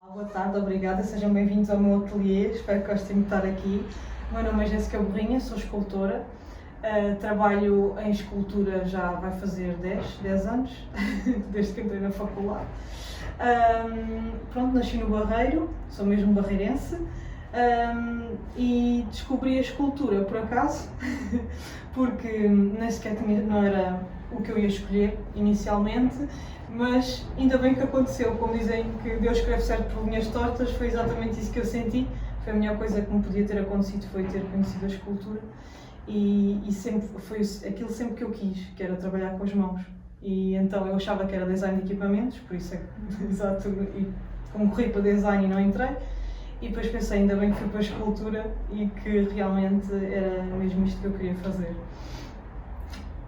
Boa tarde, obrigada, sejam bem-vindos ao meu ateliê, espero que gostem de estar aqui. O meu nome é Jéssica Borrinha, sou escultora, trabalho em escultura já vai fazer 10 anos, desde que entrei na faculdade. Nasci no Barreiro, sou mesmo barreirense, e descobri a escultura por acaso, porque nem sequer não era o que eu ia escolher inicialmente, mas ainda bem que aconteceu. Como dizem que Deus escreve certo por linhas tortas, foi exatamente isso que eu senti. Foi a melhor coisa que me podia ter acontecido, foi ter conhecido a escultura, e sempre foi aquilo sempre que eu quis, que era trabalhar com as mãos. E então eu achava que era design de equipamentos, por isso é que exato, e concorri para design e não entrei. E depois pensei, ainda bem que fui para a escultura e que realmente era mesmo isto que eu queria fazer.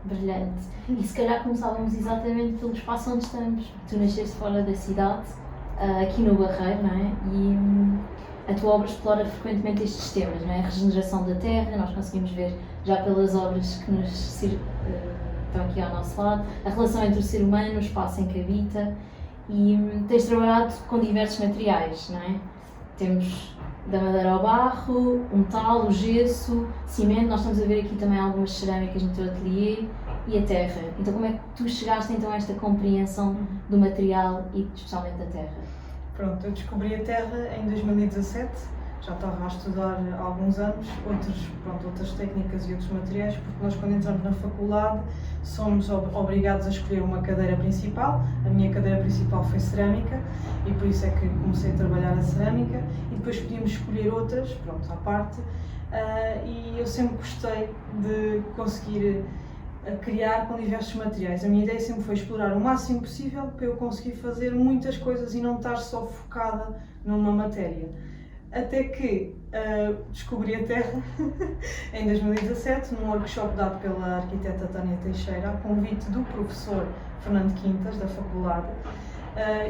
Brilhante. E se calhar começávamos exatamente pelo espaço onde estamos. Tu nasceste fora da cidade, aqui no Barreiro, não é? E a tua obra explora frequentemente estes temas, não é? A regeneração da terra, nós conseguimos ver já pelas obras que estão aqui ao nosso lado, a relação entre o ser humano, o espaço em que habita, e tens trabalhado com diversos materiais, não é? Temos da madeira ao barro, o metal, o gesso, cimento, nós estamos a ver aqui também algumas cerâmicas no teu ateliê, e a terra. Então como é que tu chegaste então a esta compreensão do material e especialmente da terra? Pronto, eu descobri a terra em 2017, já estava a estudar há alguns anos outras técnicas e outros materiais, porque nós quando entramos na faculdade somos obrigados a escolher uma cadeira principal. A minha cadeira principal foi cerâmica e por isso é que comecei a trabalhar a cerâmica, e depois podíamos escolher outras, à parte, e eu sempre gostei de conseguir criar com diversos materiais. A minha ideia sempre foi explorar o máximo possível para eu conseguir fazer muitas coisas e não estar só focada numa matéria. Até que descobri a terra em 2017, num workshop dado pela arquiteta Tânia Teixeira, a convite do professor Fernando Quintas, da faculdade.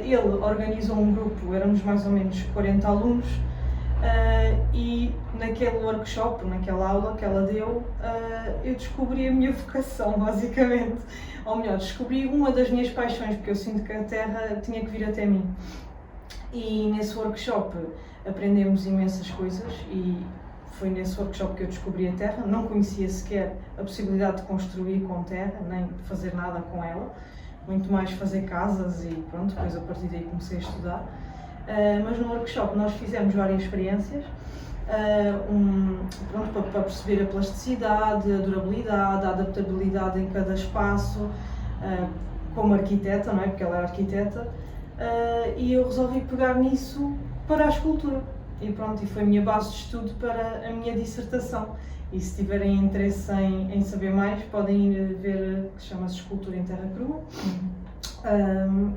Ele organizou um grupo, éramos mais ou menos 40 alunos, e naquele workshop, naquela aula que ela deu, eu descobri a minha vocação, basicamente. Ou melhor, descobri uma das minhas paixões, porque eu sinto que a terra tinha que vir até mim. E nesse workshop aprendemos imensas coisas, e foi nesse workshop que eu descobri a terra. Não conhecia sequer a possibilidade de construir com terra, nem de fazer nada com ela, muito mais fazer casas, e pronto, depois a partir daí comecei a estudar. Mas no workshop nós fizemos várias experiências, para perceber a plasticidade, a durabilidade, a adaptabilidade em cada espaço, como arquiteta, não é? Porque ela era arquiteta, e eu resolvi pegar nisso para a escultura, e foi a minha base de estudo para a minha dissertação. E se tiverem interesse em saber mais, podem ir ver, que chama-se Escultura em Terra Crua.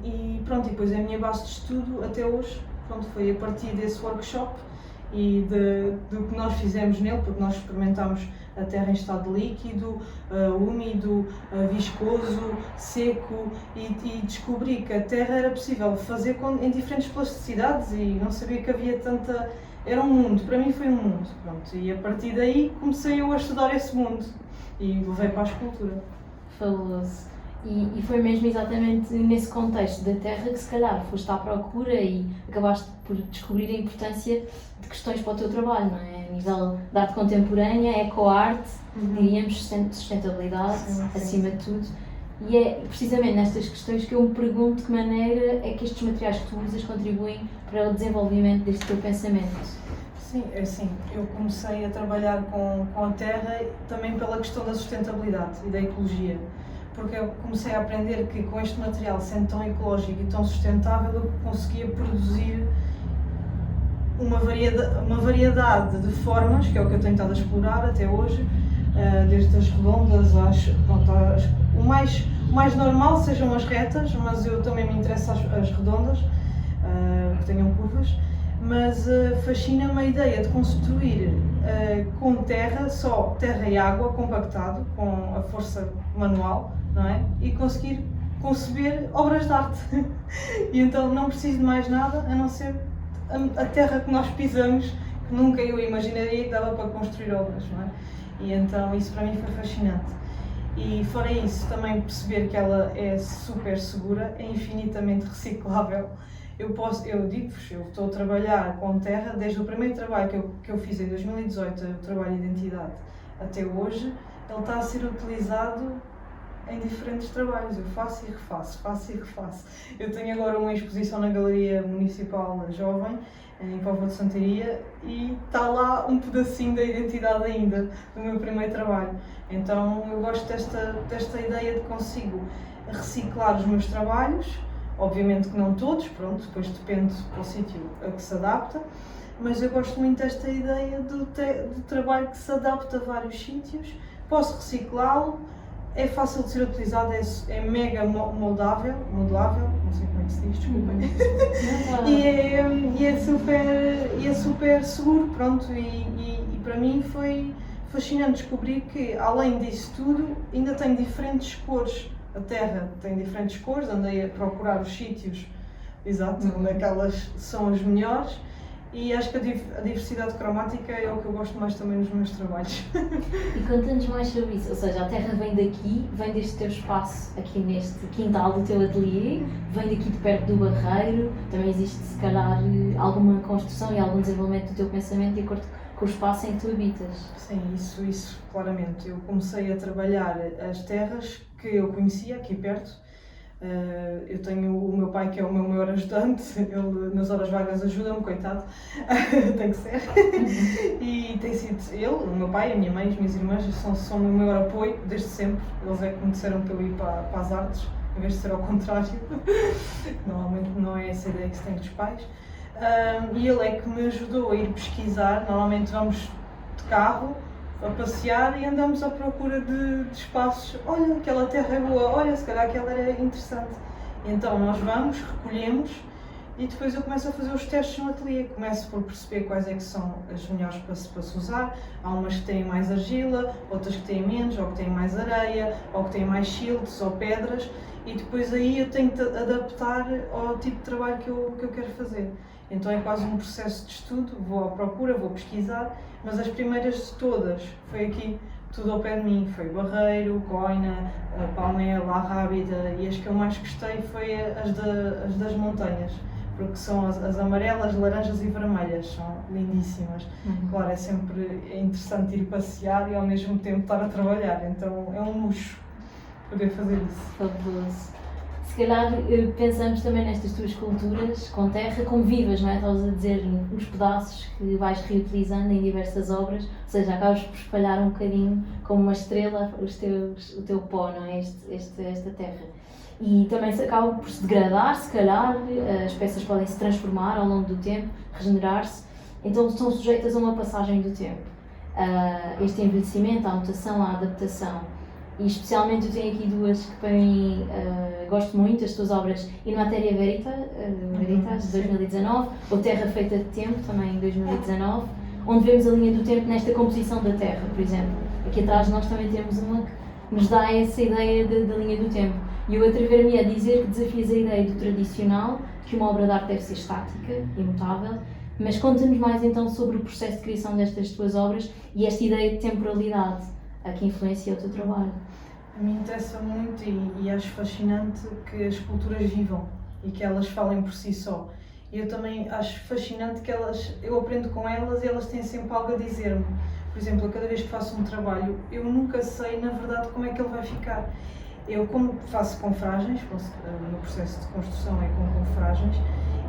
E depois a minha base de estudo até hoje foi a partir desse workshop e do que nós fizemos nele, porque nós experimentámos a terra em estado líquido, úmido, viscoso, seco, e descobri que a terra era possível fazer em diferentes plasticidades, e não sabia que havia tanta... Era um mundo, para mim foi um mundo, e a partir daí comecei eu a estudar esse mundo e levei para a escultura. Fabuloso. E foi mesmo exatamente nesse contexto da terra que se calhar foste à procura e acabaste por descobrir a importância de questões para o teu trabalho, não é? A nível da arte contemporânea, eco-arte, diríamos sustentabilidade, sim. Acima de tudo. E é precisamente nestas questões que eu me pergunto de que maneira é que estes materiais que tu usas contribuem para o desenvolvimento deste teu pensamento. Sim, é assim, eu comecei a trabalhar com a terra também pela questão da sustentabilidade e da ecologia, porque eu comecei a aprender que com este material, sendo tão ecológico e tão sustentável, eu conseguia produzir uma variedade de formas, que é o que eu tenho estado a explorar até hoje, desde as redondas o mais normal sejam as retas, mas eu também me interesso as redondas, que tenham curvas, mas fascina-me a ideia de construir com terra, só terra e água compactado, com a força manual, não é? E conseguir conceber obras de arte. E então não preciso de mais nada a não ser a terra que nós pisamos, que nunca eu imaginaria que dava para construir obras, não é? E então isso para mim foi fascinante. E fora isso, também perceber que ela é super segura, é infinitamente reciclável eu digo-vos, eu estou a trabalhar com terra desde o primeiro trabalho que eu fiz em 2018, o trabalho de identidade, até hoje, ele está a ser utilizado em diferentes trabalhos. Eu faço e refaço, faço e refaço. Eu tenho agora uma exposição na Galeria Municipal Jovem, em Póvoa de Santaria, e está lá um pedacinho da identidade ainda, do meu primeiro trabalho. Então eu gosto desta ideia de consigo reciclar os meus trabalhos, obviamente que não todos, pronto, depois depende do sítio a que se adapta, mas eu gosto muito desta ideia do trabalho que se adapta a vários sítios, posso reciclá-lo, é fácil de ser utilizado, é mega modulável, não sei como é que se diz, desculpem. E é super seguro, pronto, e para mim foi fascinante descobrir que, além disso tudo, ainda tem diferentes cores. A terra tem diferentes cores, andei a procurar os sítios, exato, onde é que elas são as melhores. E acho que a diversidade cromática é o que eu gosto mais também nos meus trabalhos. E conta-nos mais sobre isso, ou seja, a terra vem daqui, vem deste teu espaço aqui neste quintal do teu ateliê, vem daqui de perto do Barreiro, também existe se calhar alguma construção e algum desenvolvimento do teu pensamento de acordo com o espaço em que tu habitas. Sim, isso claramente. Eu comecei a trabalhar as terras que eu conhecia aqui perto. Eu tenho o meu pai que é o meu maior ajudante, ele nas horas vagas ajuda-me, coitado, tem que ser. E tem sido ele, o meu pai, a minha mãe, as minhas irmãs são o meu maior apoio desde sempre. Eles é que me disseram para eu ir para as artes, em vez de ser ao contrário. Normalmente não é essa ideia que se tem dos pais. E ele é que me ajudou a ir pesquisar. Normalmente vamos de carro a passear e andamos à procura de espaços. Olha, aquela terra é boa, olha, se calhar aquela era interessante. E então nós vamos, recolhemos e depois eu começo a fazer os testes no ateliê. Começo por perceber quais é que são as melhores para se usar. Há umas que têm mais argila, outras que têm menos, ou que têm mais areia, ou que têm mais siltes ou pedras. E depois aí eu tenho que adaptar ao tipo de trabalho que eu quero fazer. Então é quase um processo de estudo, vou à procura, vou pesquisar, mas as primeiras de todas foi aqui, tudo ao pé de mim, foi Barreiro, Coina, Palmela, a Rábida, e as que eu mais gostei foi as das montanhas, porque são as amarelas, laranjas e vermelhas, são lindíssimas. Claro, é sempre interessante ir passear e ao mesmo tempo estar a trabalhar, então é um luxo poder fazer isso. Fabuloso. Se calhar pensamos também nestas tuas esculturas com terra como vivas, não é? Estavas a dizer os pedaços que vais reutilizando em diversas obras, ou seja, acabas por espalhar um bocadinho como uma estrela o teu pó, não é? Esta terra. E também acaba por se degradar, se calhar, as peças podem se transformar ao longo do tempo, regenerar-se, então estão sujeitas a uma passagem do tempo. Este envelhecimento, a mutação, a adaptação. E especialmente eu tenho aqui duas que para mim gosto muito, as tuas obras In Materia Veritas, de 2019, ou Terra Feita de Tempo, também em 2019, onde vemos a linha do tempo nesta composição da Terra, por exemplo. Aqui atrás nós também temos uma que nos dá essa ideia da linha do tempo. E eu atrever-me a dizer que desafias a ideia do tradicional, que uma obra de arte deve ser estática, imutável, mas conta-nos mais então sobre o processo de criação destas tuas obras e esta ideia de temporalidade que influencia o teu trabalho. A mim interessa muito e acho fascinante que as culturas vivam e que elas falem por si só. E eu também acho fascinante que eu aprendo com elas e elas têm sempre algo a dizer-me. Por exemplo, cada vez que faço um trabalho, eu nunca sei, na verdade, como é que ele vai ficar. Eu, como faço confragens, no processo de construção é com confragens,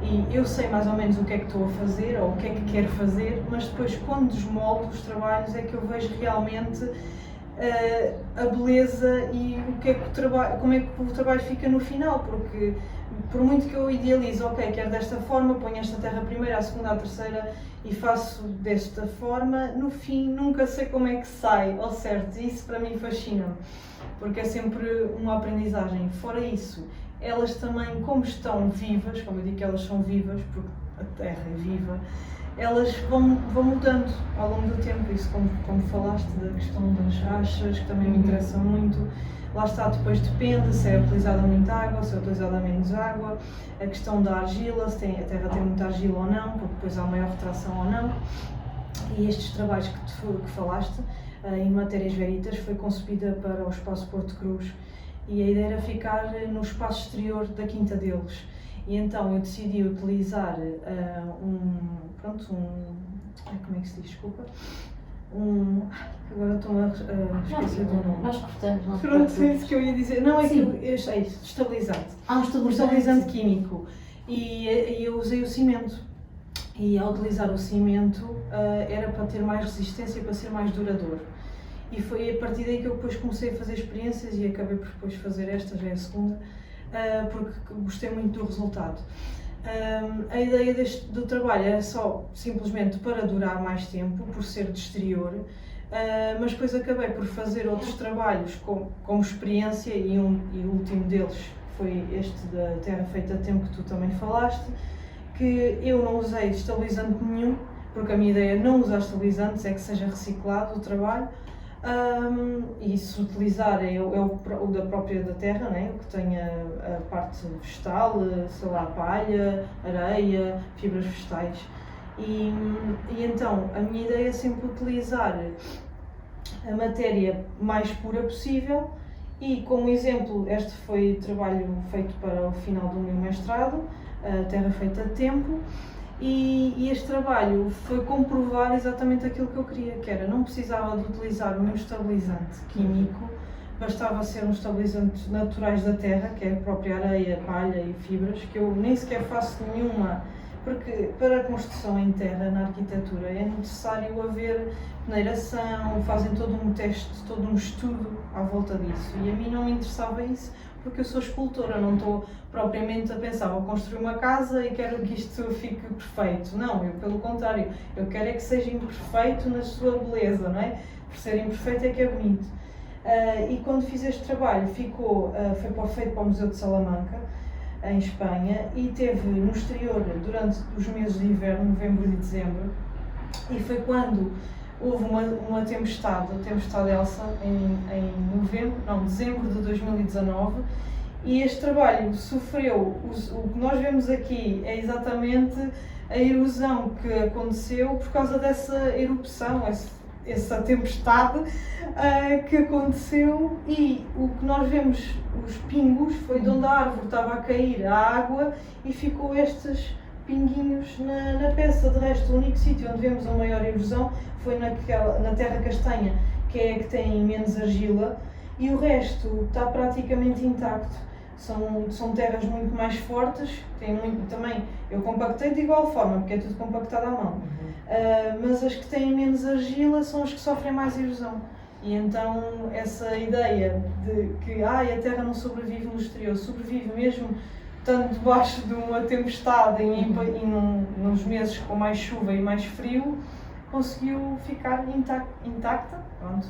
e eu sei mais ou menos o que é que estou a fazer ou o que é que quero fazer, mas depois, quando desmoldo os trabalhos, é que eu vejo realmente a beleza e como é que o trabalho fica no final, porque por muito que eu idealize, ok, quero desta forma, ponho esta terra primeira, a segunda, a terceira e faço desta forma, no fim nunca sei como é que sai ao certo, e isso para mim fascina-me, porque é sempre uma aprendizagem. Fora isso, elas também, como estão vivas, como eu digo que elas são vivas, porque a terra é viva, elas vão mudando ao longo do tempo. Isso, como falaste da questão das achas, que também me interessa muito. Lá está, depois depende se é utilizada muita água, se é utilizada menos água, a questão da argila, se a terra tem muita argila ou não, porque depois há maior retração ou não. E estes trabalhos que falaste, em Matérias Veritas, foi concebida para o Espaço Porto Cruz e a ideia era ficar no espaço exterior da quinta deles. E então eu decidi utilizar como é que se diz, desculpa? Agora estou-me a esquecer do nome. Nós cortamos, não. Pronto, é isso que eu ia dizer. Não, é que eu sei, estabilizante. Um Estabilizante químico. E eu usei o cimento. E ao utilizar o cimento era para ter mais resistência, para ser mais duradouro. E foi a partir daí que eu depois comecei a fazer experiências e acabei por depois fazer esta, já é a segunda, porque gostei muito do resultado. A ideia do trabalho era só simplesmente para durar mais tempo, por ser de exterior, mas depois acabei por fazer outros trabalhos como experiência e o último deles foi este da Terra Feita a Tempo que tu também falaste, que eu não usei estabilizante nenhum, porque a minha ideia é não usar estabilizantes, é que seja reciclado o trabalho. E se utilizar é o da própria da terra, né? O que tem a parte vegetal, sei lá, palha, areia, fibras vegetais. E então a minha ideia é sempre utilizar a matéria mais pura possível e, como exemplo, este foi trabalho feito para o final do meu mestrado, a Terra Feita a Tempo. E este trabalho foi comprovar exatamente aquilo que eu queria, que era, não precisava de utilizar o meu estabilizante químico, bastava ser um estabilizante naturais da terra, que é a própria areia, palha e fibras, que eu nem sequer faço nenhuma, porque para a construção em terra, na arquitetura, é necessário haver peneiração, fazem todo um teste, todo um estudo à volta disso, e a mim não me interessava isso, porque eu sou escultora, não estou propriamente a pensar, vou construir uma casa e quero que isto fique perfeito. Não, eu pelo contrário, eu quero é que seja imperfeito na sua beleza, não é? Por ser imperfeito é que é bonito. E quando fiz este trabalho foi feito para o Museu de Salamanca, em Espanha, e teve no exterior durante os meses de inverno, novembro e dezembro, e foi quando houve uma tempestade, a tempestade Elsa, em dezembro de 2019, e este trabalho sofreu, o que nós vemos aqui é exatamente a erosão que aconteceu por causa dessa erupção, essa tempestade que aconteceu, e o que nós vemos, os pingos, foi de onde a árvore estava a cair a água e ficou estes pinguinhos na peça. De resto, o único sítio onde vemos a maior erosão foi na terra castanha, que é a que tem menos argila, e o resto está praticamente intacto. São terras muito mais fortes, também eu compactei de igual forma, porque é tudo compactado à mão, mas as que têm menos argila são as que sofrem mais erosão. E então essa ideia de que a terra não sobrevive no exterior, sobrevive mesmo estando debaixo de uma tempestade e nos meses com mais chuva e mais frio, conseguiu ficar intacta, pronto,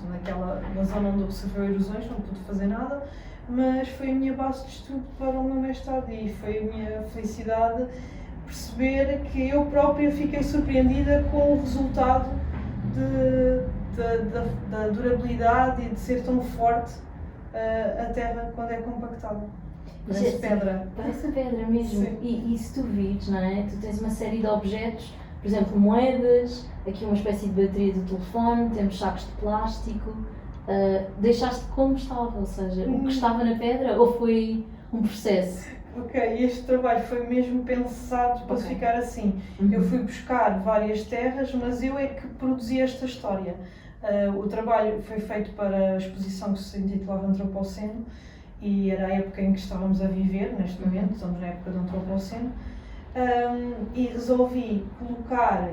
na zona onde observou erosões, não pude fazer nada, mas foi a minha base de estudo para o meu mestrado e foi a minha felicidade perceber que eu própria fiquei surpreendida com o resultado da durabilidade e de ser tão forte a terra quando é compactada. Parece pedra. Parece pedra mesmo. Sim. E se tu vires, não é? Tu tens uma série de objetos, por exemplo, moedas, aqui uma espécie de bateria do telefone, temos sacos de plástico. Deixaste como estava, ou seja, o que estava na pedra, ou foi um processo? Ok, este trabalho foi mesmo pensado para ficar assim. Eu fui buscar várias terras, mas eu é que produzi esta história. O trabalho foi feito para a exposição que se intitulava Antropoceno, e era a época em que estávamos a viver, neste momento, estamos na época do Antropoceno, e resolvi colocar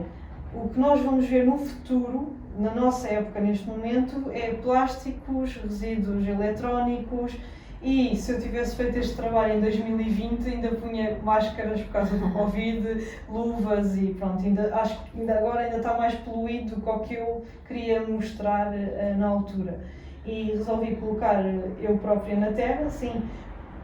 o que nós vamos ver no futuro, na nossa época, neste momento, é plásticos, resíduos eletrónicos, e se eu tivesse feito este trabalho em 2020 ainda punha máscaras por causa do Covid, luvas e pronto, acho que agora está mais poluído do que o que eu queria mostrar na altura. E resolvi colocar eu própria na terra, sim.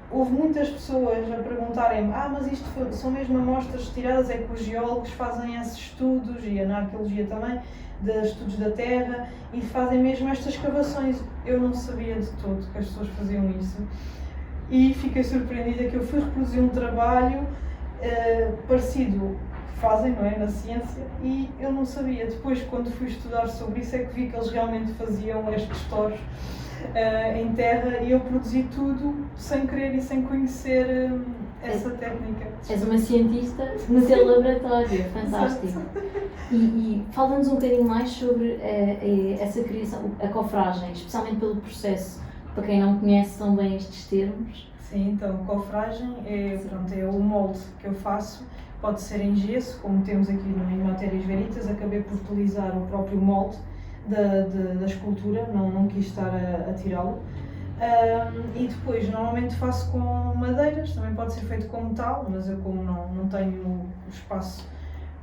Houve muitas pessoas a perguntarem-me, mas isto são mesmo amostras tiradas, é que os geólogos fazem esses estudos, e na arqueologia também, de estudos da terra, e fazem mesmo estas escavações. Eu não sabia de todo que as pessoas faziam isso, e fiquei surpreendida que eu fui reproduzir um trabalho parecido que fazem, não é, na ciência, e eu não sabia. Depois, quando fui estudar sobre isso, é que vi que eles realmente faziam estes touros em terra, e eu produzi tudo sem querer e sem conhecer essa técnica. És uma cientista no teu laboratório, fantástico. E fala-nos um bocadinho mais sobre essa criação, a cofragem, especialmente pelo processo, para quem não conhece tão bem estes termos. Sim, então, cofragem é o molde que eu faço, pode ser em gesso, como temos aqui em Matérias Veritas, acabei por utilizar o próprio molde da escultura, não quis estar a tirá-lo. E depois, normalmente faço com madeiras, também pode ser feito com metal, mas eu como não tenho o espaço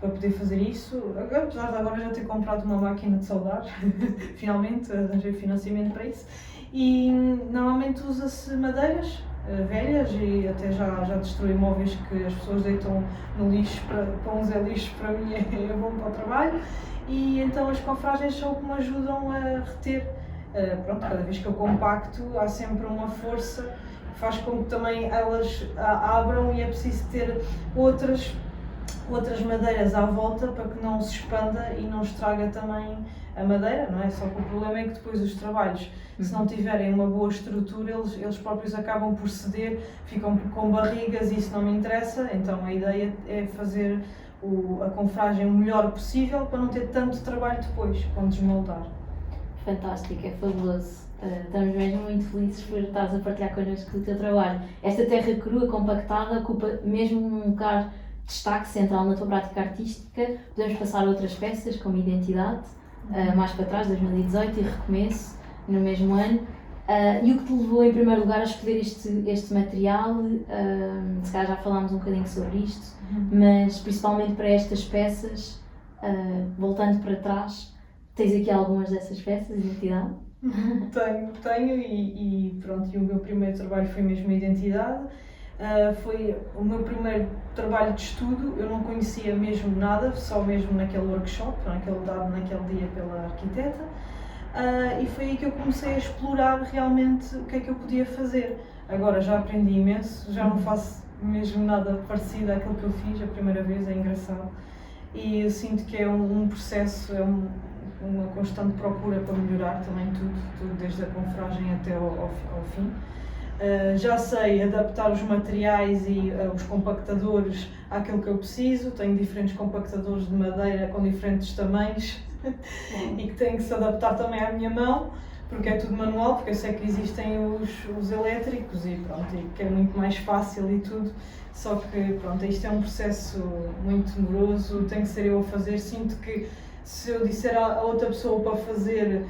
para poder fazer isso, apesar de agora já ter comprado uma máquina de soldar, finalmente arranjei financiamento para isso, e normalmente usa-se madeiras velhas e até já destruí móveis que as pessoas deitam no lixo, para uns é lixo, para mim é bom para o trabalho, e então as cofragens são o que me ajudam a reter. Cada vez que eu compacto há sempre uma força que faz com que também elas abram, e é preciso ter outras madeiras à volta para que não se expanda e não estraga também a madeira, não é? Só que o problema é que depois os trabalhos, se não tiverem uma boa estrutura, eles próprios acabam por ceder, ficam com barrigas, e isso não me interessa. Então a ideia é fazer a confragem o melhor possível para não ter tanto trabalho depois, quando desmoldar. Fantástico, é fabuloso. Estamos mesmo muito felizes por estares a partilhar connosco o teu trabalho. Esta terra crua, compactada, ocupa mesmo um lugar de destaque central na tua prática artística. Podemos passar a outras peças, como Identidade, mais para trás, 2018, e Recomeço, no mesmo ano. E o que te levou, em primeiro lugar, a escolher este material? Se calhar já falámos um bocadinho sobre isto, mas principalmente para estas peças, voltando para trás, tens aqui algumas dessas peças, Identidade? Tenho e pronto, e o meu primeiro trabalho foi mesmo a Identidade. Foi o meu primeiro trabalho de estudo, eu não conhecia mesmo nada, só mesmo naquele workshop, dado naquele dia pela arquiteta, e foi aí que eu comecei a explorar realmente o que é que eu podia fazer. Agora já aprendi imenso, já não faço mesmo nada parecido àquilo que eu fiz a primeira vez, é engraçado, e eu sinto que é um processo, uma constante procura para melhorar também tudo desde a confragem até ao fim. Já sei adaptar os materiais e os compactadores àquilo que eu preciso. Tenho diferentes compactadores de madeira com diferentes tamanhos e que têm que se adaptar também à minha mão, porque é tudo manual, porque eu sei que existem os elétricos e que é muito mais fácil e tudo, só que isto é um processo muito demoroso, tem que ser eu a fazer. Sinto que se eu disser a outra pessoa para fazer,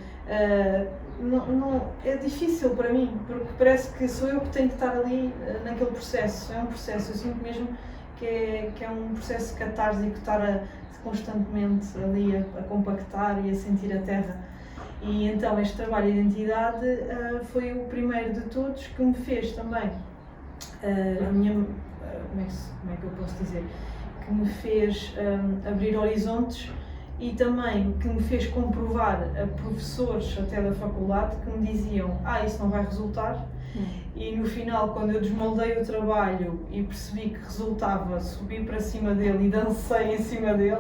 não, é difícil para mim, porque parece que sou eu que tenho que estar ali naquele processo. É um processo, eu sinto mesmo que é um processo catársico, estar constantemente ali a compactar e a sentir a terra. E então este trabalho de Identidade foi o primeiro de todos que me fez também, como é que eu posso dizer, que me fez abrir horizontes, e também que me fez comprovar a professores até da faculdade que me diziam: isso não vai resultar. E no final, quando eu desmoldei o trabalho e percebi que resultava, subi para cima dele e dancei em cima dele,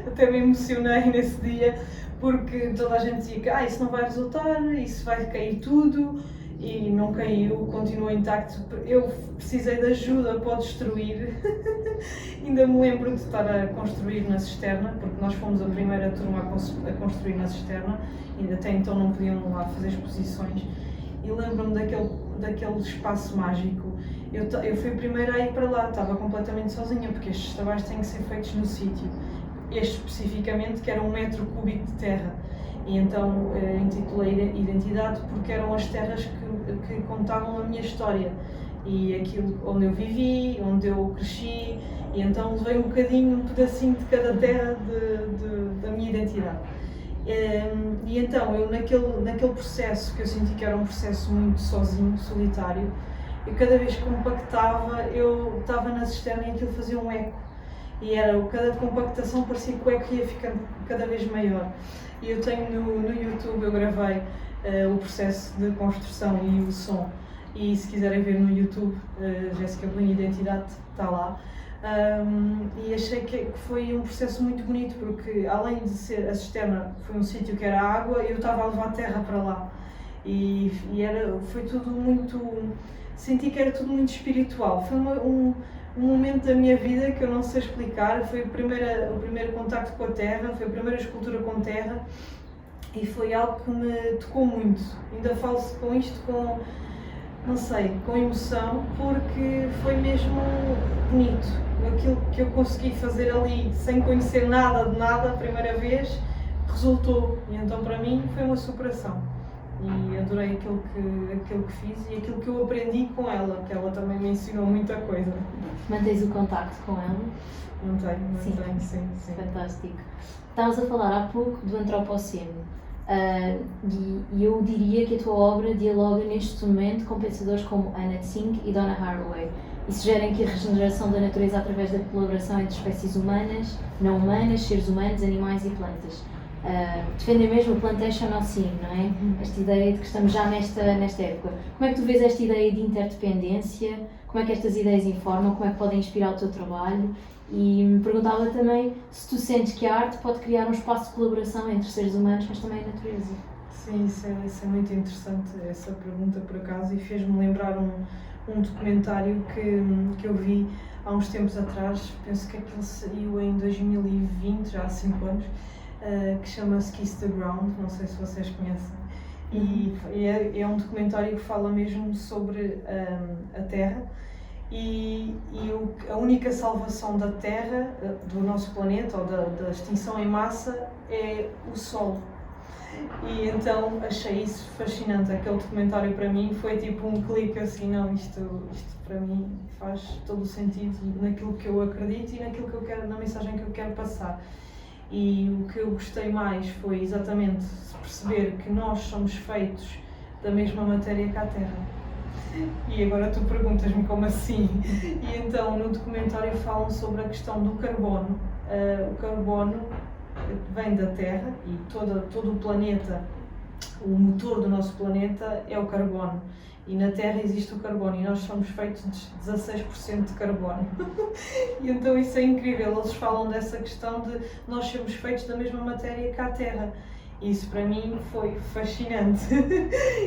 até me emocionei nesse dia, porque toda a gente dizia que isso não vai resultar, isso vai cair tudo, e não caiu, continuou intacto. Eu precisei de ajuda para o destruir. Ainda me lembro de estar a construir na cisterna, porque nós fomos a primeira turma a construir na cisterna, e até então não podiam lá fazer exposições. E lembro-me daquele espaço mágico. Eu fui a primeira a ir para lá, estava completamente sozinha, porque estes trabalhos têm que ser feitos no sítio. Este especificamente, que era 1 metro cúbico de terra. E então intitulei Identidade porque eram as terras que contavam a minha história e aquilo onde eu vivi, onde eu cresci, e então levei um pedacinho de cada terra da minha identidade. E então eu naquele processo, que eu senti que era um processo muito sozinho, solitário, eu cada vez que compactava, eu estava na cisterna e aquilo fazia um eco, e cada compactação parecia que o eco ia ficando cada vez maior. E eu tenho no YouTube, eu gravei o processo de construção e o som, e se quiserem ver no YouTube, Jéssica Belinha Identidade, está lá. E achei que foi um processo muito bonito, porque além de ser a cisterna, foi um sítio que era água, eu estava a levar terra para lá. Foi tudo muito, senti que era tudo muito espiritual. Foi um momento da minha vida que eu não sei explicar. Foi o primeiro contacto com a terra, foi a primeira escultura com terra, e foi algo que me tocou muito. Ainda falo-se com isto com emoção, porque foi mesmo bonito. Aquilo que eu consegui fazer ali, sem conhecer nada de nada, a primeira vez, resultou. E então para mim foi uma superação. E adorei aquilo que fiz e aquilo que eu aprendi com ela, que ela também me ensinou muita coisa. Mantens o contacto com ela? Mantenho, sim. Fantástico. Estavas a falar há pouco do antropoceno. E eu diria que a tua obra dialoga neste momento com pensadores como Anna Tsing e Donna Haraway, e sugerem que a regeneração da natureza através da colaboração entre espécies humanas, não humanas, seres humanos, animais e plantas. Defendem mesmo o plantation-ocene, não é? Esta ideia de que estamos já nesta época. Como é que tu vês esta ideia de interdependência? Como é que estas ideias informam? Como é que podem inspirar o teu trabalho? E me perguntava também se tu sentes que a arte pode criar um espaço de colaboração entre seres humanos, mas também a natureza. Sim, isso é muito interessante, essa pergunta, por acaso, e fez-me lembrar um documentário que eu vi há uns tempos atrás, penso que aquilo saiu em 2020, já há 5 anos, que chama-se Kiss the Ground, não sei se vocês conhecem. E é um documentário que fala mesmo sobre a Terra, e a única salvação da Terra, do nosso planeta, ou da extinção em massa, é o Sol. E então achei isso fascinante. Aquele documentário para mim foi tipo um clique assim, não, isto para mim faz todo o sentido naquilo que eu acredito e naquilo que eu quero, na mensagem que eu quero passar. E o que eu gostei mais foi exatamente perceber que nós somos feitos da mesma matéria que a Terra. E agora tu perguntas-me como assim? E então no documentário falam sobre a questão do carbono. O carbono vem da Terra e todo o planeta, o motor do nosso planeta é o carbono. E na Terra existe o carbono e nós somos feitos de 16% de carbono. E então isso é incrível, eles falam dessa questão de nós sermos feitos da mesma matéria que a Terra. E isso para mim foi fascinante.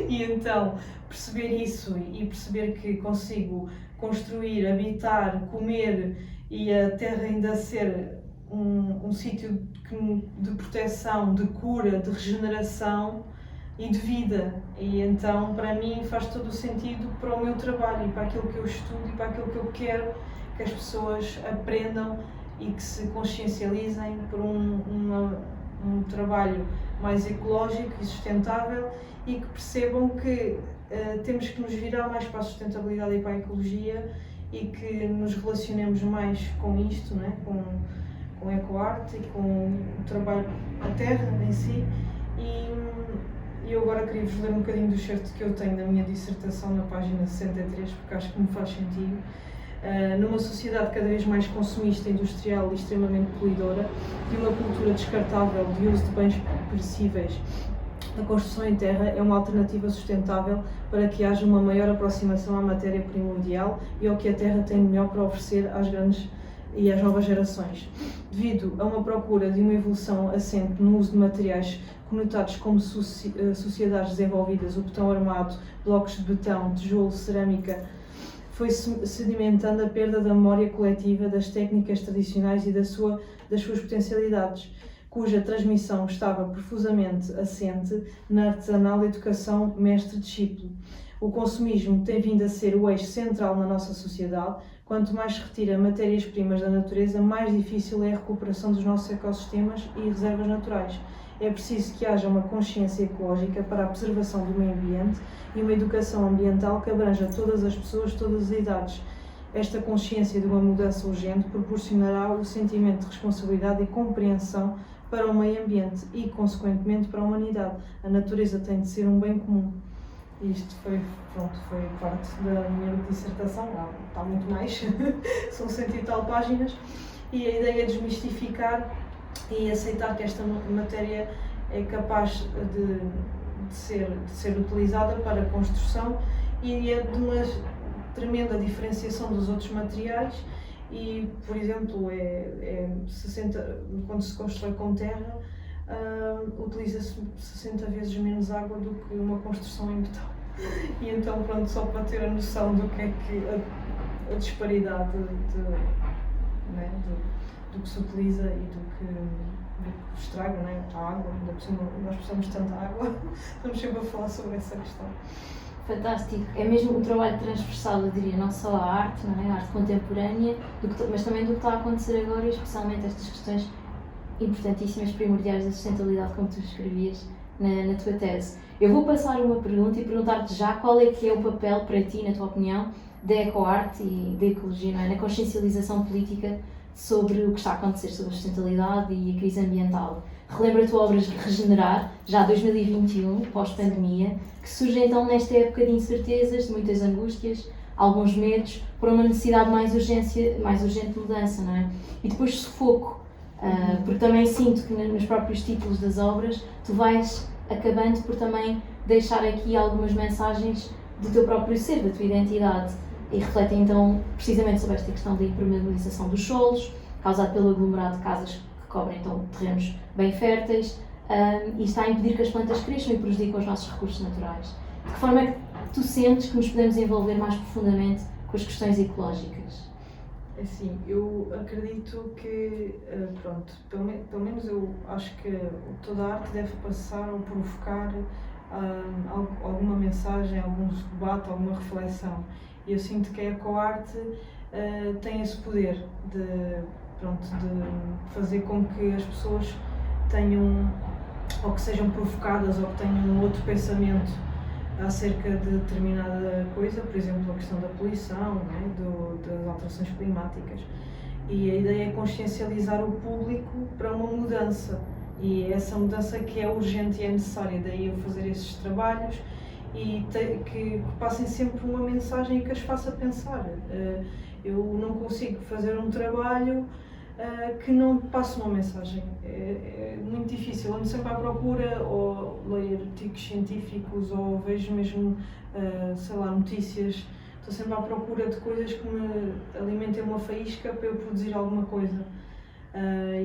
E então perceber isso e perceber que consigo construir, habitar, comer e a Terra ainda ser um sítio de proteção, de cura, de regeneração e de vida. E então para mim faz todo o sentido para o meu trabalho e para aquilo que eu estudo e para aquilo que eu quero que as pessoas aprendam e que se consciencializem por um trabalho mais ecológico e sustentável, e que percebam que temos que nos virar mais para a sustentabilidade e para a ecologia, e que nos relacionemos mais com isto, não é? Com a ecoarte e com o trabalho da terra em si. E eu agora queria-vos ler um bocadinho do excerto que eu tenho na minha dissertação na página 63, porque acho que me faz sentido. Numa sociedade cada vez mais consumista, industrial e extremamente poluidora, de uma cultura descartável de uso de bens perecíveis, a construção em terra é uma alternativa sustentável para que haja uma maior aproximação à matéria primordial e ao que a terra tem melhor para oferecer às grandes e às novas gerações. Devido a uma procura de uma evolução assente no uso de materiais conotados como sociedades desenvolvidas, o betão armado, blocos de betão, tijolo, cerâmica, foi sedimentando a perda da memória coletiva das técnicas tradicionais e das suas potencialidades, cuja transmissão estava profusamente assente na artesanal educação mestre-discípulo. O consumismo tem vindo a ser o eixo central na nossa sociedade. Quanto mais se retira matérias-primas da natureza, mais difícil é a recuperação dos nossos ecossistemas e reservas naturais. É preciso que haja uma consciência ecológica para a preservação do meio ambiente e uma educação ambiental que abranja todas as pessoas, todas as idades. Esta consciência de uma mudança urgente proporcionará o sentimento de responsabilidade e compreensão para o meio ambiente e, consequentemente, para a humanidade. A natureza tem de ser um bem comum. Isto foi parte da minha dissertação, está muito mais, são 100 e tal páginas, e a ideia é desmistificar e aceitar que esta matéria é capaz de ser utilizada para a construção, e é de uma tremenda diferenciação dos outros materiais. E, por exemplo, quando se constrói com terra, utiliza-se 60 vezes menos água do que uma construção em betão. E então, pronto, só para ter a noção do que é que a disparidade né, do que se utiliza e do que estraga, né, a água. Ainda por cima, nós precisamos de tanta água, estamos sempre a falar sobre essa questão. Fantástico. É mesmo um trabalho transversal, eu diria, não só a arte, não é? A arte contemporânea, mas também do que está a acontecer agora, e especialmente estas questões importantíssimas, primordiais da sustentabilidade, como tu escrevias na tua tese. Eu vou passar uma pergunta e perguntar-te já qual é que é o papel para ti, na tua opinião, da ecoarte e da ecologia, não é? Na consciencialização política sobre o que está a acontecer, sobre a sustentabilidade e a crise ambiental. Relembra a tua obra Regenerar, já 2021, pós-pandemia, que surge então nesta época de incertezas, de muitas angústias, alguns medos, por uma necessidade mais urgente de mudança, não é? E depois sufoco, porque também sinto que nos próprios títulos das obras tu vais acabando por também deixar aqui algumas mensagens do teu próprio ser, da tua identidade, e refletem então precisamente sobre esta questão da impermeabilização dos solos, causada pelo aglomerado de casas que cobrem então terrenos bem férteis, e está a impedir que as plantas cresçam e prejudicam os nossos recursos naturais. De que forma é que tu sentes que nos podemos envolver mais profundamente com as questões ecológicas? Assim, eu acredito que, pronto, pelo menos eu acho que toda a arte deve passar ou provocar alguma mensagem, algum debate, alguma reflexão. E eu sinto que a ecoarte tem esse poder de fazer com que as pessoas tenham, ou que sejam provocadas, ou que tenham outro pensamento acerca de determinada coisa, por exemplo, a questão da poluição, né, das alterações climáticas. E a ideia é consciencializar o público para uma mudança. E é essa mudança que é urgente e é necessária, daí eu fazer esses trabalhos e que passem sempre uma mensagem e que as faça pensar. Eu não consigo fazer um trabalho que não passe uma mensagem. É muito difícil. Ando sempre à procura, ou leio artigos científicos, ou vejo mesmo, sei lá, notícias. Estou sempre à procura de coisas que me alimentem uma faísca para eu produzir alguma coisa.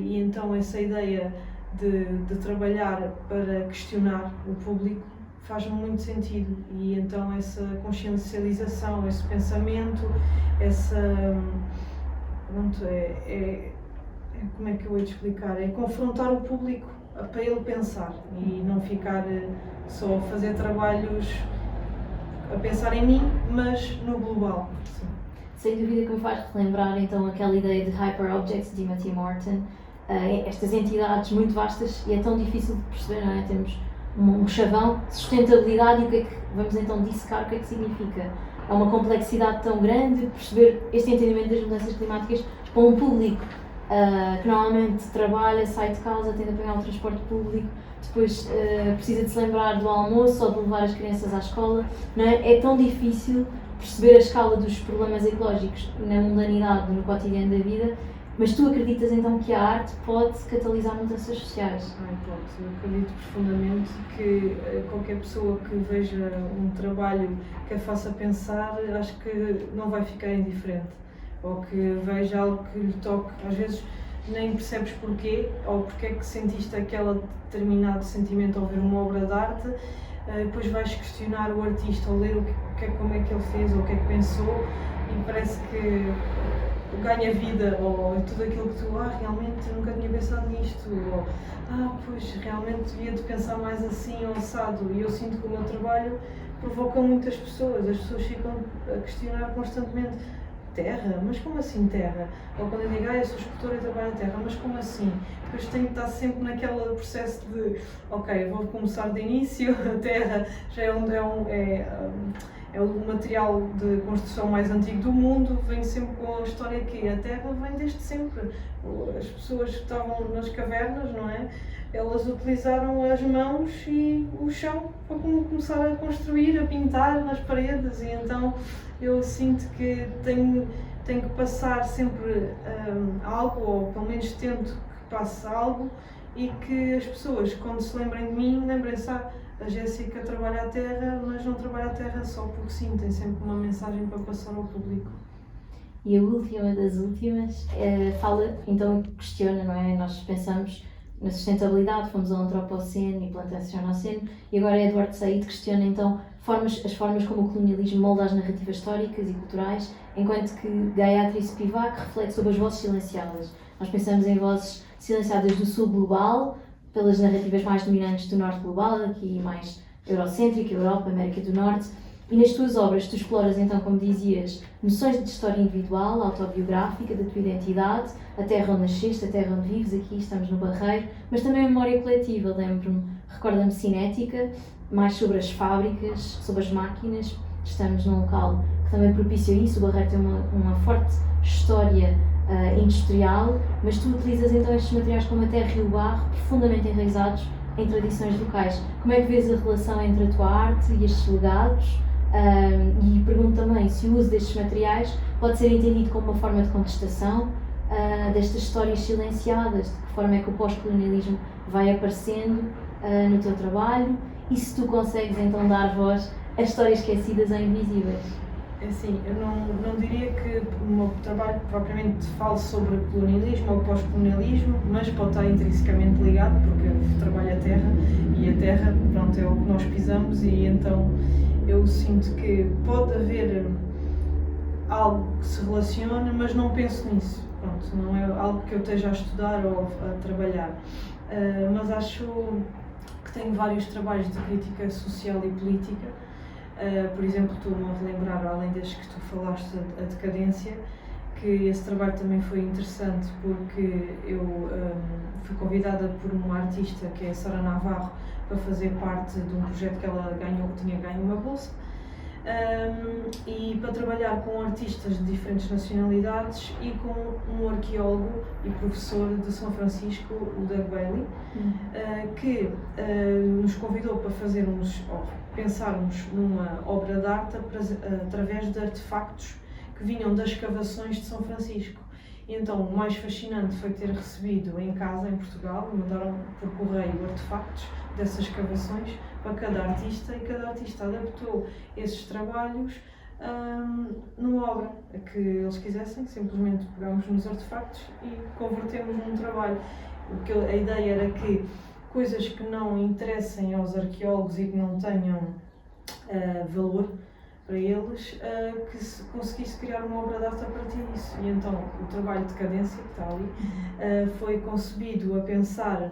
E então essa ideia de trabalhar para questionar o público faz-me muito sentido. E então essa consciencialização, esse pensamento, essa... Pronto, como é que eu hei de explicar? É confrontar o público para ele pensar e não ficar só a fazer trabalhos a pensar em mim, mas no global. Sim. Sem dúvida que me faz relembrar então aquela ideia de hyperobjects de Timothy Morton, estas entidades muito vastas, e é tão difícil de perceber, não é? Temos um chavão de sustentabilidade e o que é que vamos então dissecar, o que é que significa? É uma complexidade tão grande perceber este entendimento das mudanças climáticas para um público que normalmente trabalha, sai de casa, tem de apanhar o transporte público, depois precisa de se lembrar do almoço ou de levar as crianças à escola, não é? É tão difícil perceber a escala dos problemas ecológicos na mundanidade, no cotidiano da vida, mas tu acreditas então que a arte pode catalisar mudanças sociais? Pronto, eu acredito profundamente que qualquer pessoa que veja um trabalho que a faça pensar, acho que não vai ficar indiferente. Ou que veja algo que lhe toque, às vezes nem percebes porquê, ou porque é que sentiste aquele determinado sentimento ao ver uma obra de arte, depois vais questionar o artista ou ler como é que ele fez ou o que é que pensou, e parece que ganha vida, ou tudo aquilo que tu, realmente eu nunca tinha pensado nisto, ou pois realmente devia de pensar mais assim ou assado. E eu sinto que o meu trabalho provoca muitas pessoas, as pessoas ficam a questionar constantemente: terra? Mas como assim terra? Ou quando eu digo, eu sou escultora e trabalho na terra, mas como assim? Depois tenho que estar sempre naquele processo de, ok, vou começar de início, a terra já é o material de construção mais antigo do mundo, vem sempre com a história que a terra vem desde sempre. As pessoas que estavam nas cavernas, não é? Elas utilizaram as mãos e o chão para começar a construir, a pintar nas paredes, e então eu sinto que tenho que passar sempre algo, ou pelo menos tento que passe algo, e que as pessoas, quando se lembrem de mim, lembrem-se: a Jéssica trabalha a terra, mas não trabalha a terra só porque sim, tem sempre uma mensagem para passar ao público. E a última das últimas fala, então questiona, não é? Nós pensamos na sustentabilidade, fomos ao Antropoceno e Plantacionoceno, e agora Edward Said questiona então as formas como o colonialismo molda as narrativas históricas e culturais, enquanto que Gayatri Spivak reflete sobre as vozes silenciadas. Nós pensamos em vozes silenciadas do sul global, pelas narrativas mais dominantes do norte global, aqui mais eurocêntrica, Europa, América do Norte. E nas tuas obras tu exploras então, como dizias, noções de história individual, autobiográfica, da tua identidade, a terra onde nasceste, a terra onde vives, aqui estamos no Barreiro, mas também a memória coletiva, lembro-me, recorda-me cinética, mais sobre as fábricas, sobre as máquinas. Estamos num local que também propicia isso. O Barreiro tem uma forte história industrial, mas tu utilizas então estes materiais como a terra e o barro, profundamente enraizados em tradições locais. Como é que vês a relação entre a tua arte e estes legados? E pergunto também se o uso destes materiais pode ser entendido como uma forma de contestação destas histórias silenciadas, de que forma é que o pós-colonialismo vai aparecendo no teu trabalho, e se tu consegues então dar voz a histórias esquecidas ou invisíveis. Assim, eu não diria que o meu trabalho propriamente fale sobre colonialismo ou pós-colonialismo, mas pode estar intrinsecamente ligado, porque eu trabalho a terra, e a terra, pronto, é o que nós pisamos, e então eu sinto que pode haver algo que se relaciona, mas não penso nisso. Pronto, não é algo que eu esteja a estudar ou a trabalhar. Mas acho que tenho vários trabalhos de crítica social e política. Por exemplo, estou-me a relembrar, além destes que tu falaste, a decadência, que esse trabalho também foi interessante porque eu fui convidada por uma artista, que é a Sara Navarro, para fazer parte de um projeto que ela tinha ganho uma bolsa, e para trabalhar com artistas de diferentes nacionalidades e com um arqueólogo e professor de São Francisco, o Doug Bailey, que nos convidou para pensarmos numa obra de arte através de artefactos que vinham das escavações de São Francisco. E então o mais fascinante foi ter recebido em casa, em Portugal, mandaram por correio artefactos dessas escavações para cada artista, e cada artista adaptou esses trabalhos numa obra que eles quisessem. Simplesmente pegámos nos artefactos e convertemos num trabalho. Porque a ideia era que coisas que não interessem aos arqueólogos e que não tenham valor para eles, que se conseguisse criar uma obra de arte a partir disso. E então o trabalho de Decadência, que está ali, foi concebido a pensar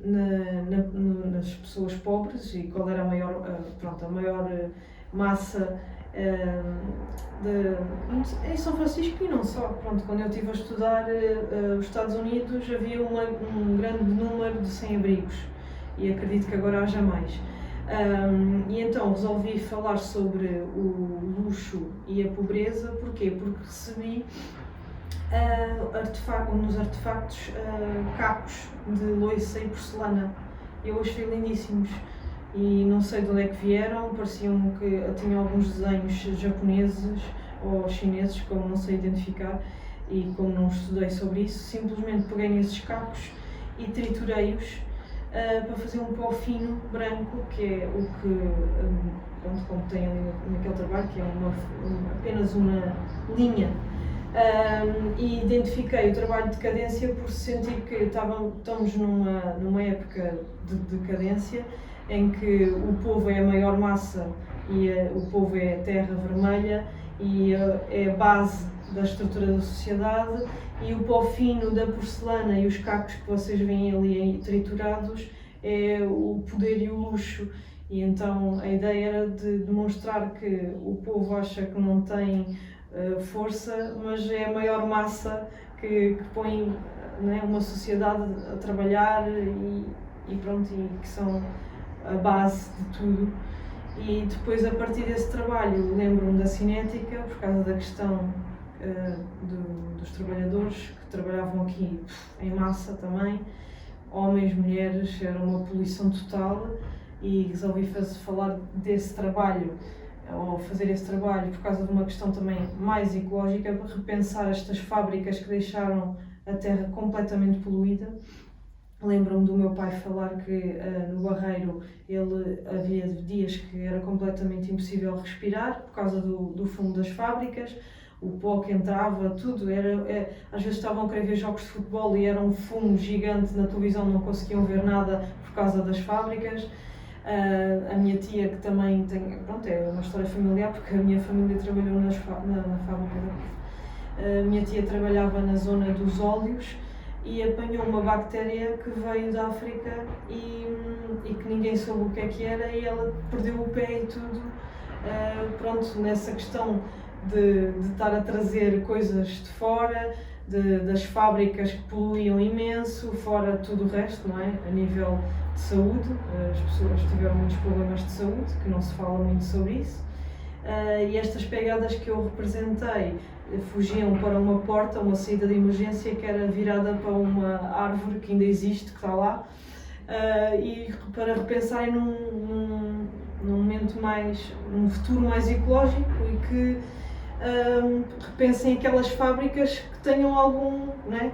nas pessoas pobres, e qual era a maior massa em São Francisco e não só. Pronto, quando eu estive a estudar os Estados Unidos, havia um grande número de sem-abrigos, e acredito que agora haja mais. E então resolvi falar sobre o luxo e a pobreza. Porquê? Porque recebi nos artefactos cacos de louça e porcelana. Eu os achei lindíssimos e não sei de onde é que vieram, pareciam que tinham alguns desenhos japoneses ou chineses, como não sei identificar, e como não estudei sobre isso, simplesmente peguei nesses cacos e triturei-os para fazer um pó fino, branco, que é o que, como tem ali naquele trabalho, que é apenas uma linha. E identifiquei o trabalho de decadência por sentir que estamos numa época de decadência, em que o povo é a maior massa e o povo é a terra vermelha e é a base da estrutura da sociedade, e o pó fino da porcelana e os cacos que vocês veem ali triturados é o poder e o luxo. E então a ideia era de demonstrar que o povo acha que não tem força, mas é a maior massa que põe, né, uma sociedade a trabalhar e pronto, e que são a base de tudo. E depois, a partir desse trabalho, lembro-me da cinética, por causa da questão dos trabalhadores que trabalhavam aqui em massa também, homens, mulheres, era uma poluição total, e resolvi falar desse trabalho, ou fazer esse trabalho por causa de uma questão também mais ecológica, para repensar estas fábricas que deixaram a terra completamente poluída. Lembro-me do meu pai falar que no Barreiro havia dias que era completamente impossível respirar por causa do fumo das fábricas. o pó que entrava, tudo, às vezes estavam a querer ver jogos de futebol e era um fumo gigante na televisão, não conseguiam ver nada por causa das fábricas. A minha tia, que também tem, pronto, é uma história familiar, porque a minha família trabalhou na fábrica. A minha tia trabalhava na zona dos óleos e apanhou uma bactéria que veio da África e que ninguém soube o que era, e ela perdeu o pé e tudo. Pronto, nessa questão de estar a trazer coisas de fora, das fábricas que poluíam imenso, fora tudo o resto, não é? A nível de saúde, as pessoas tiveram muitos problemas de saúde, que não se fala muito sobre isso. E estas pegadas que eu representei fugiam para uma porta, uma saída de emergência que era virada para uma árvore que ainda existe, que está lá, e para repensarem num momento num futuro mais ecológico e que repensem aquelas fábricas que tenham algum, né,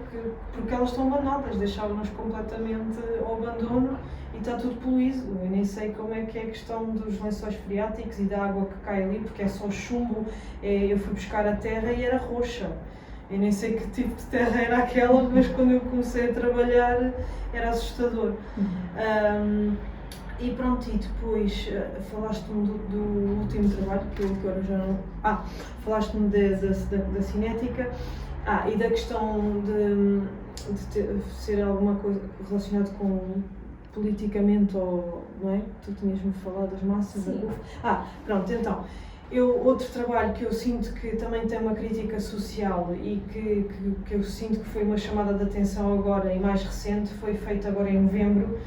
porque elas estão abandonadas, deixaram-nas completamente ao abandono e está tudo poluído. Eu nem sei como é que é a questão dos lençóis freáticos e da água que cai ali, porque é só chumbo. Eu fui buscar a terra e era roxa. Eu nem sei que tipo de terra era aquela, mas quando eu comecei a trabalhar era assustador. E pronto, e depois falaste-me do último trabalho, que eu agora já não... falaste-me da cinética, e da questão de ser alguma coisa relacionada com politicamente, ou não é? Tu tinhas-me falado das massas, Sim. da CUF. Pronto, então, outro trabalho que eu sinto que também tem uma crítica social e que eu sinto que foi uma chamada de atenção agora e mais recente, foi feito agora em novembro,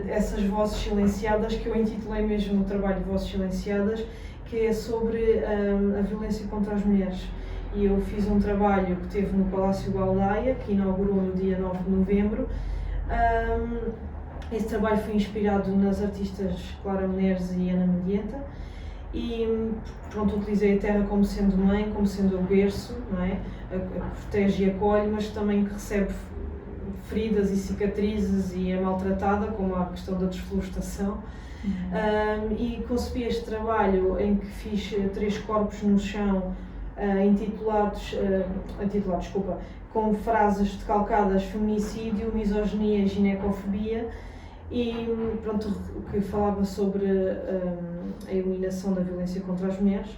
essas vozes silenciadas, que eu intitulei mesmo o trabalho de Vozes Silenciadas, que é sobre a violência contra as mulheres. E eu fiz um trabalho que teve no Palácio Baldaia, que inaugurou no dia 9 de novembro. Esse trabalho foi inspirado nas artistas Clara Meneres e Ana Mendieta. E pronto, utilizei a terra como sendo mãe, como sendo o berço, não é? A protege e acolhe, mas também que recebe feridas e cicatrizes e é maltratada, como a questão da desflorestação. E concebi este trabalho em que fiz 3 corpos no chão, intitulados, com frases decalcadas: feminicídio, misoginia e ginecofobia, e pronto, que falava sobre a eliminação da violência contra as mulheres,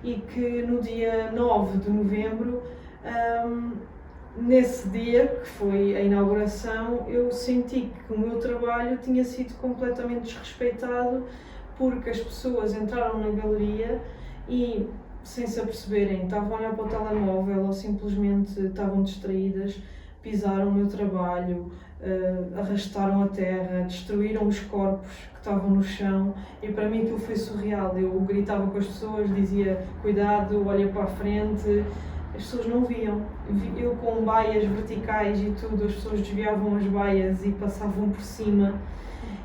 e que no dia 9 de novembro, nesse dia, que foi a inauguração, eu senti que o meu trabalho tinha sido completamente desrespeitado, porque as pessoas entraram na galeria e, sem se aperceberem, estavam a olhar para o telemóvel ou simplesmente estavam distraídas, pisaram o meu trabalho, arrastaram a terra, destruíram os corpos que estavam no chão, e para mim aquilo foi surreal. Eu gritava com as pessoas, dizia: cuidado, olha para a frente. As pessoas não viam. Eu com baias verticais e tudo, as pessoas desviavam as baias e passavam por cima.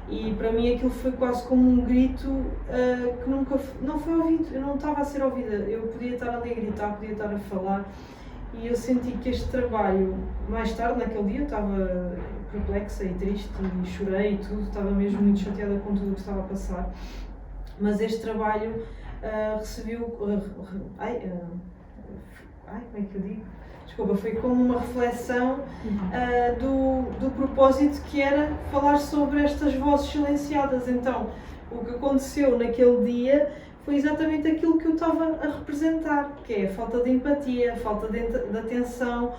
E para mim aquilo foi quase como um grito que nunca não foi ouvido. Eu não estava a ser ouvida. Eu podia estar ali a gritar, podia estar a falar. E eu senti que este trabalho, mais tarde naquele dia, eu estava perplexa e triste e chorei e tudo. Estava mesmo muito chateada com tudo o que estava a passar. Mas este trabalho recebeu... como é que eu digo? Desculpa, foi como uma reflexão do propósito, que era falar sobre estas vozes silenciadas. Então, o que aconteceu naquele dia foi exatamente aquilo que eu estava a representar, que é a falta de empatia, a falta de atenção,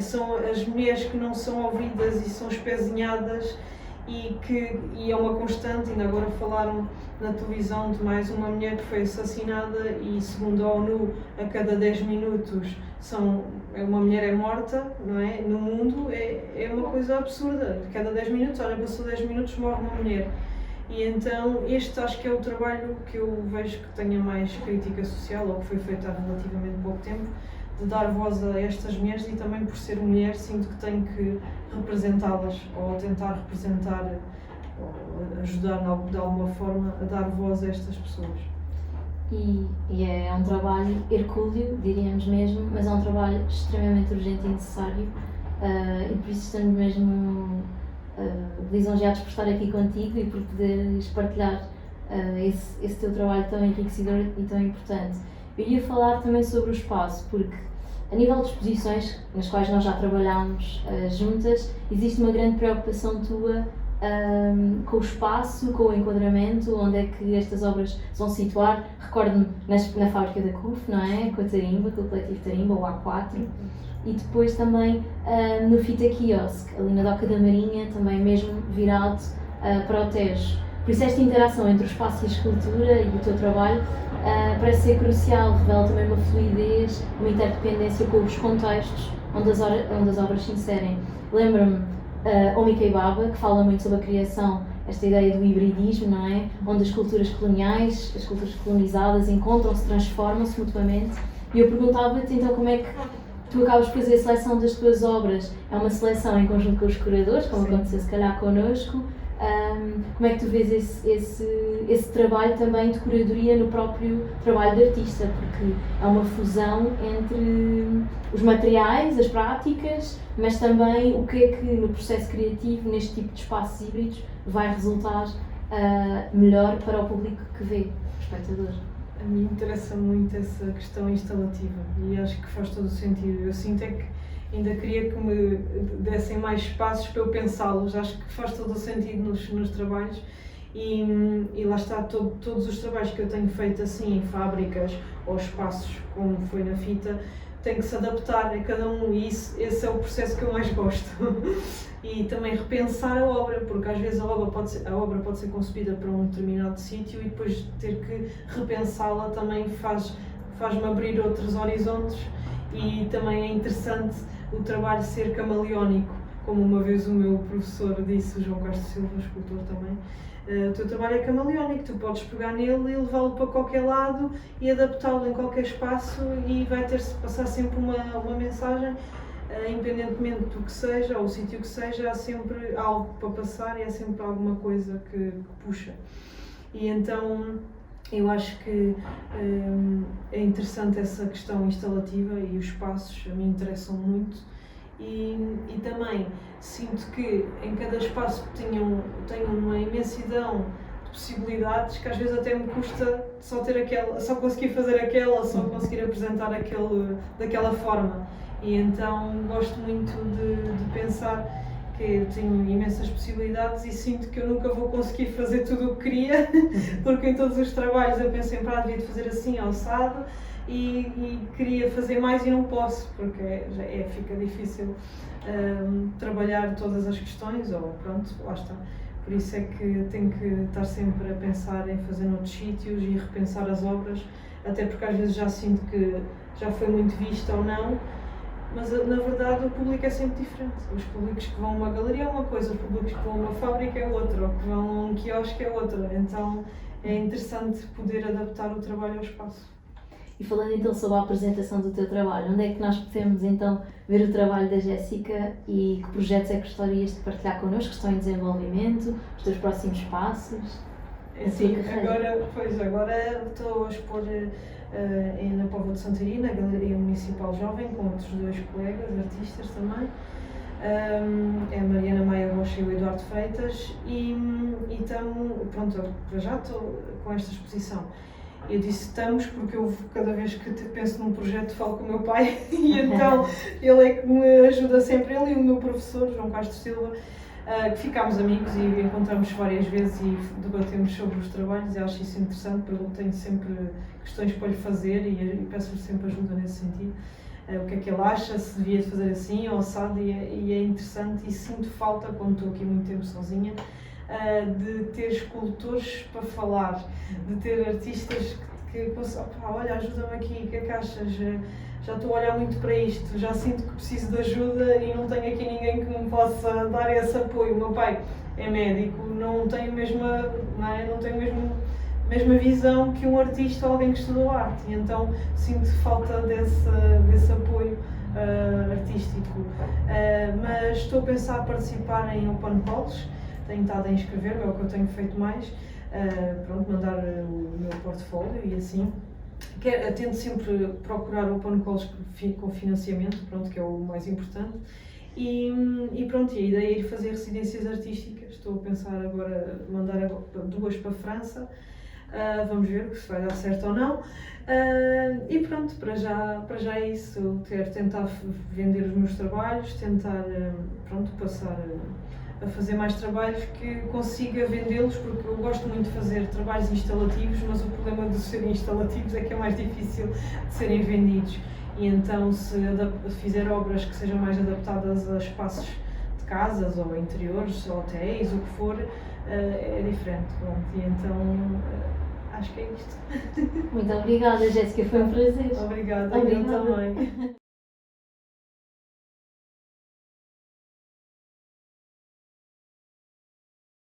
são as mulheres que não são ouvidas e são espezinhadas, e é uma constante. Ainda agora falaram na televisão de mais uma mulher que foi assassinada, e segundo a ONU, a cada 10 minutos uma mulher é morta, não é? No mundo é uma coisa absurda. Cada 10 minutos, olha, passou 10 minutos, morre uma mulher. E então este acho que é o trabalho que eu vejo que tenha mais crítica social, ou que foi feito há relativamente pouco tempo, de dar voz a estas mulheres, e também por ser mulher sinto que tenho que representá-las, ou tentar representar, ou ajudar de alguma forma a dar voz a estas pessoas. E é um trabalho hercúleo, diríamos mesmo, mas é um trabalho extremamente urgente e necessário, e por isso estamos mesmo lisonjeados por estar aqui contigo e por poderes partilhar esse teu trabalho tão enriquecedor e tão importante. Eu ia falar também sobre o espaço, porque a nível de exposições, nas quais nós já trabalhámos juntas, existe uma grande preocupação tua com o espaço, com o enquadramento, onde é que estas obras se vão situar. Recordo-me na fábrica da CUF, não é? Com a Tarimba, com o coletivo Tarimba, o A4. E depois também no Fita Quiosque, ali na Doca da Marinha, também mesmo virado para o Tejo. Por isso esta interação entre o espaço e a escultura e o teu trabalho parece ser crucial, revela também uma fluidez, uma interdependência com os contextos onde as obras se inserem. Lembro-me Omika Baba, que fala muito sobre a criação, esta ideia do hibridismo, não é? Onde as culturas coloniais, as culturas colonizadas encontram-se, transformam-se mutuamente. E eu perguntava-te então como é que tu acabas de fazer a seleção das tuas obras. É uma seleção em conjunto com os curadores, como aconteceu se calhar connosco. Como é que tu vês esse trabalho também de curadoria no próprio trabalho de artista? Porque é uma fusão entre os materiais, as práticas, mas também o que é que no processo criativo, neste tipo de espaços híbridos, vai resultar melhor para o público que vê, o espectador. A mim interessa muito essa questão instalativa e acho que faz todo o sentido. Eu sinto é que ainda queria que me dessem mais espaços para eu pensá-los. Acho que faz todo o sentido nos trabalhos e lá está, todos os trabalhos que eu tenho feito assim em fábricas ou espaços como foi na fita, tem que se adaptar a cada um e esse é o processo que eu mais gosto. E também repensar a obra, porque às vezes a obra pode ser concebida para um determinado sítio e depois ter que repensá-la também faz-me abrir outros horizontes e também é interessante o trabalho ser camaleónico, como uma vez o meu professor disse, o João Castro Silva, escultor também. O teu trabalho é camaleónico, tu podes pegar nele e levá-lo para qualquer lado e adaptá-lo em qualquer espaço e vai ter-se passar sempre uma mensagem, independentemente do que seja, ou o sítio que seja, há sempre algo para passar e há sempre alguma coisa que puxa. E então eu acho que é interessante essa questão instalativa e os espaços a mim interessam muito e também sinto que em cada espaço tenho uma imensidão de possibilidades que às vezes até me custa só conseguir fazer aquela, só conseguir apresentar daquela forma. E então gosto muito de pensar que eu tenho imensas possibilidades e sinto que eu nunca vou conseguir fazer tudo o que queria, porque em todos os trabalhos eu penso sempre, devia de fazer assim, alçado, e queria fazer mais e não posso, porque fica difícil trabalhar todas as questões, ou pronto, lá está. Por isso é que tenho que estar sempre a pensar em fazer noutros sítios e repensar as obras, até porque às vezes já sinto que já foi muito vista ou não, mas na verdade o público é sempre diferente. Os públicos que vão a uma galeria é uma coisa, os públicos que vão a uma fábrica é outra, ou que vão a um quiosque é outra. Então é interessante poder adaptar o trabalho ao espaço. E falando então sobre a apresentação do teu trabalho, onde é que nós podemos então ver o trabalho da Jéssica e que projetos é que gostarias de partilhar connosco, que estão em desenvolvimento, os teus próximos passos? Sim, agora estou a expor na Póvoa de Santarém, na Galeria Municipal Jovem, com outros 2 colegas, artistas também. É a Mariana Maia Rocha e o Eduardo Freitas e estamos, pronto, para já estou com esta exposição. Eu disse estamos porque eu cada vez que penso num projeto falo com o meu pai e então ele é que me ajuda sempre, ele e o meu professor, João Castro Silva, que ficámos amigos e encontramos várias vezes e debatemos sobre os trabalhos e acho isso interessante porque eu tenho sempre questões para lhe fazer e peço-lhe sempre ajuda nesse sentido. O que é que ele acha, se devia fazer assim ou assado e é interessante e sinto falta, quando estou aqui muito tempo sozinha, de ter escultores para falar, de ter artistas que olha, ajuda-me aqui, o que é que achas? Já estou a olhar muito para isto, já sinto que preciso de ajuda e não tenho aqui ninguém que me possa dar esse apoio. O meu pai é médico, não tem a mesma visão que um artista ou alguém que estudou arte, e então sinto falta desse apoio artístico. Mas estou a pensar a participar em open calls, tenho estado a inscrever-me, é o que eu tenho feito mais, mandar o meu portfólio e assim. Tento sempre procurar open calls com financiamento, que é o mais importante. E pronto, a ideia é ir fazer residências artísticas. Estou a pensar agora mandar 2 para a França, Vamos ver se vai dar certo ou não. E pronto, para já é isso. Quero tentar vender os meus trabalhos, tentar passar a fazer mais trabalhos que consiga vendê-los, porque eu gosto muito de fazer trabalhos instalativos, mas o problema de serem instalativos é que é mais difícil de serem vendidos. E então, se fizer obras que sejam mais adaptadas a espaços de casas ou interiores, ou hotéis, o que for, é diferente. Pronto. E então, acho que é isto. Muito obrigada, Jéssica, foi um prazer. Obrigada, eu também.